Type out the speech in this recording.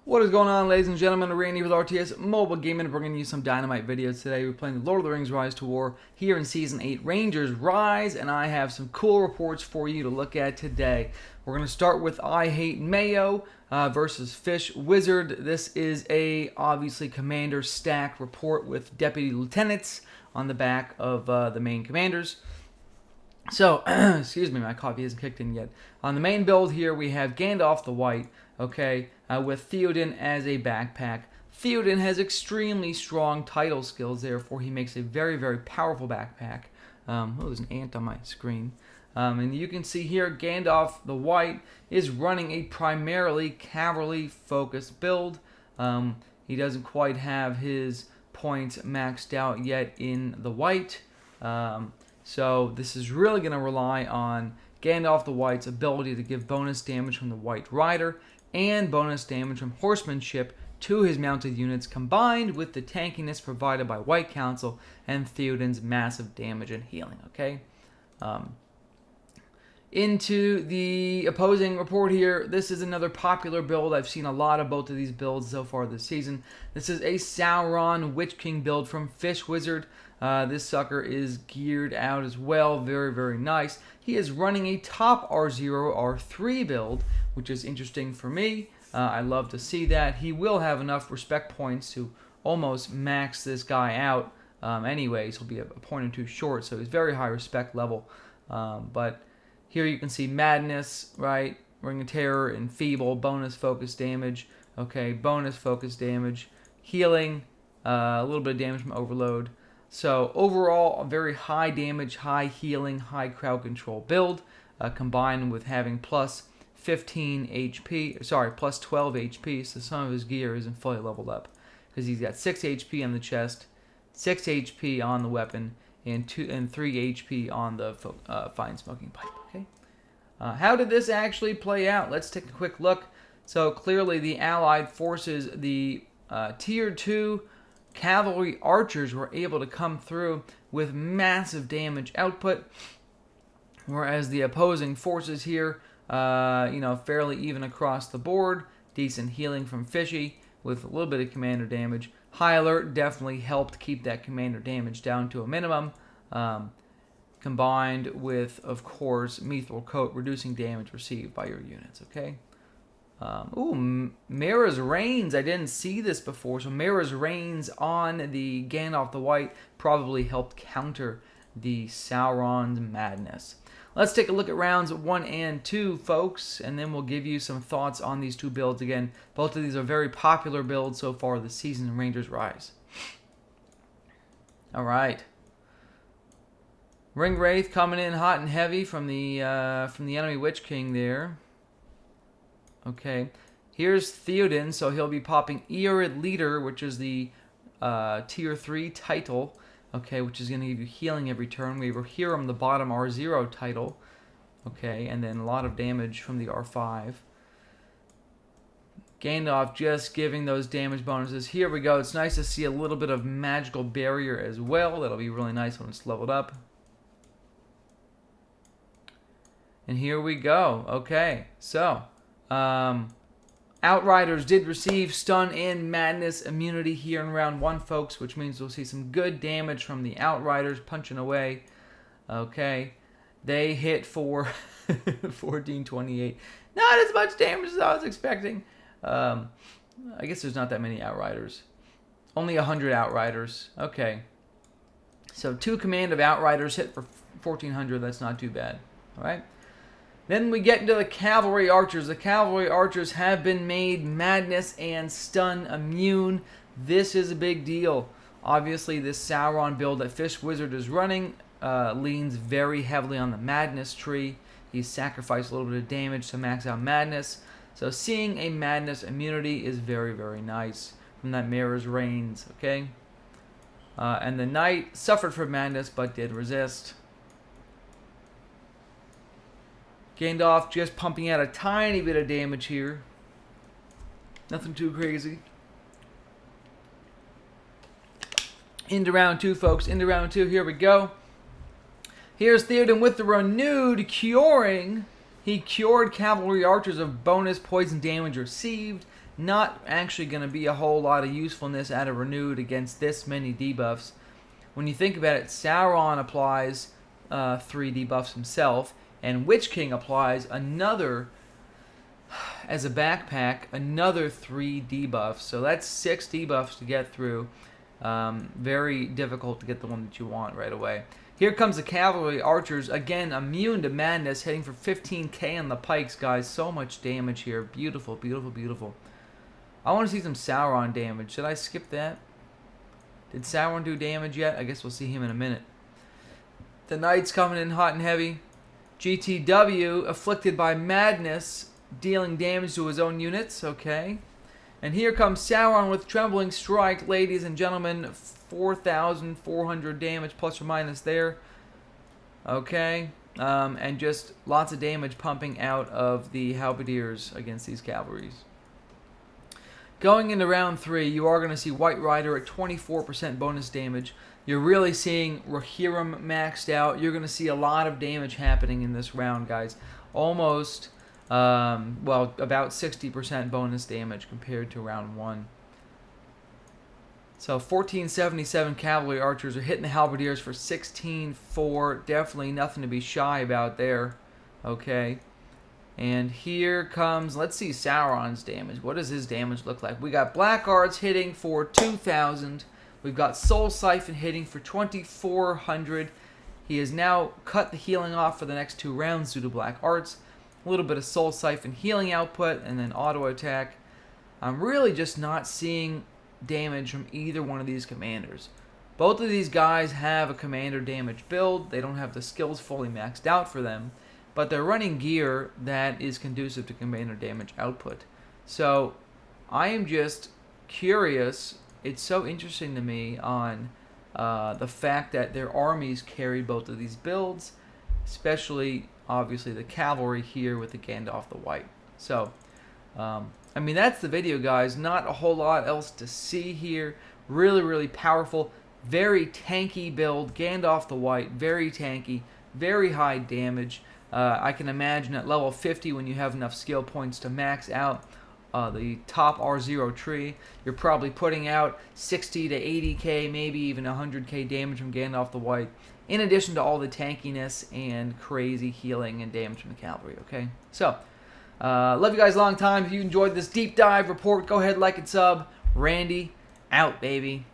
What is going on, ladies and gentlemen? Randy with RTS Mobile Gaming, bringing you some dynamite videos today. We're playing the LOTR Rise to War here in Season 8, Rangers Rise, and I have some cool reports for you to look at today. We're going to start with I Hate Mayo versus FishWizard. This is a, obviously, commander stack report with deputy lieutenants on the back of the main commanders. So, excuse me, my coffee hasn't kicked in yet. On the main build here, we have Gandalf the White, okay, with Theoden as a backpack. Theoden has extremely strong title skills, therefore he makes a very, very powerful backpack. Oh, there's an ant on my screen. And you can see here, Gandalf the White is running a primarily cavalry-focused build. He doesn't quite have his points maxed out yet in the White. So this is really going to rely on Gandalf the White's ability to give bonus damage from the White Rider and bonus damage from horsemanship to his mounted units, combined with the tankiness provided by White Council and Theoden's massive damage and healing. Okay. Into the opposing report here, this is another popular build. I've seen a lot of both of these builds so far this season. This is a Sauron Witch King build from FishWizard. This sucker is geared out as well. Very, very nice. He is running a top R0, R3 build, which is interesting for me. I love to see that. He will have enough respect points to almost max this guy out. Anyways, he'll be a point or two short, so he's very high respect level. But here you can see Madness, right? Ring of Terror, Enfeeble, bonus focus damage. Okay, bonus focus damage. Healing, a little bit of damage from Overload. So overall, a very high damage, high healing, high crowd control build, combined with having plus 15 HP, sorry, plus 12 HP, so some of his gear isn't fully leveled up. Because he's got 6 HP on the chest, 6 HP on the weapon, and 3 HP on the fine smoking pipe. Okay. How did this actually play out? Let's take a quick look. So clearly the Allied forces, the Tier 2 cavalry archers, were able to come through with massive damage output, whereas the opposing forces here, fairly even across the board. Decent healing from Fishy with a little bit of commander damage. High Alert definitely helped keep that commander damage down to a minimum, combined with, of course, Mithril Coat reducing damage received by your units. Okay. Mara's Reigns. I didn't see this before. So Mara's Reigns on the Gandalf the White probably helped counter the Sauron's madness. Let's take a look at rounds 1 and 2, folks, and then we'll give you some thoughts on these two builds. Again, both of these are very popular builds so far this season in Rangers Rise. All right. Ring Wraith coming in hot and heavy from the enemy Witch King there. Okay, here's Theoden, so he'll be popping Eorid Leader, which is the Tier 3 title, okay, which is going to give you healing every turn. We will hear him the bottom R0 title, okay, and then a lot of damage from the R5. Gandalf just giving those damage bonuses. Here we go. It's nice to see a little bit of magical barrier as well. That'll be really nice when it's leveled up. And here we go. Okay, so Outriders did receive Stun and Madness immunity here in round 1, folks, which means we'll see some good damage from the Outriders punching away. Okay, they hit for 1428. Not as much damage as I was expecting. I guess there's not that many Outriders. Only 100 Outriders. Okay, so 2 command of Outriders hit for 1400. That's not too bad. All right. Then we get into the Cavalry Archers. The Cavalry Archers have been made Madness and Stun immune. This is a big deal. Obviously, this Sauron build that FishWizard is running leans very heavily on the Madness tree. He's sacrificed a little bit of damage to max out Madness. So seeing a Madness immunity is very, very nice from that Mara's Reigns. Okay? And the Knight suffered from Madness but did resist. Gandalf just pumping out a tiny bit of damage here. Nothing too crazy. Into round 2, folks. Into round 2. Here we go. Here's Theoden with the renewed curing. He cured cavalry archers of bonus poison damage received. not actually going to be a whole lot of usefulness out of Renewed against this many debuffs. When you think about it, Sauron applies 3 debuffs himself, and Witch King applies another, as a backpack, another 3 debuffs. So that's 6 debuffs to get through. Very difficult to get the one that you want right away. Here comes the Cavalry Archers, again immune to madness, hitting for 15k on the pikes, guys. So much damage here. Beautiful, beautiful, beautiful. I want to see some Sauron damage. Should I skip that? Did Sauron do damage yet? I guess we'll see him in a minute. The Knights coming in hot and heavy. GTW, afflicted by madness, dealing damage to his own units. Okay. And here comes Sauron with Trembling Strike, ladies and gentlemen. 4,400 damage plus or minus there. Okay. And just lots of damage pumping out of the Halberdiers against these cavalries. Going into round 3, you are going to see White Rider at 24% bonus damage. You're really seeing Rohirrim maxed out. You're going to see a lot of damage happening in this round, guys. Almost, well, about 60% bonus damage compared to round 1. So 1477 Cavalry Archers are hitting the Halberdiers for 16-4. Definitely nothing to be shy about there. Okay. And here comes, let's see Sauron's damage. What does his damage look like? We got Black Arts hitting for 2,000. We've got Soul Siphon hitting for 2,400. He has now cut the healing off for the next 2 rounds due to Black Arts. A little bit of Soul Siphon healing output and then auto attack. I'm really just not seeing damage from either one of these commanders. Both of these guys have a commander damage build. They don't have the skills fully maxed out for them, but they're running gear that is conducive to commander damage output. So I am just curious. It's so interesting to me on the fact that their armies carried both of these builds, especially obviously the cavalry here with the Gandalf the White. So I mean, that's the video, guys. Not a whole lot else to see here. Really, really powerful, very tanky build. Gandalf the White, very tanky, very high damage. I can imagine at level 50, when you have enough skill points to max out the top R0 tree, you're probably putting out 60 to 80k, maybe even 100k damage from Gandalf the White, in addition to all the tankiness and crazy healing and damage from the cavalry. Okay, so love you guys a long time. If you enjoyed this deep dive report, go ahead, like and sub. Randy, out, baby.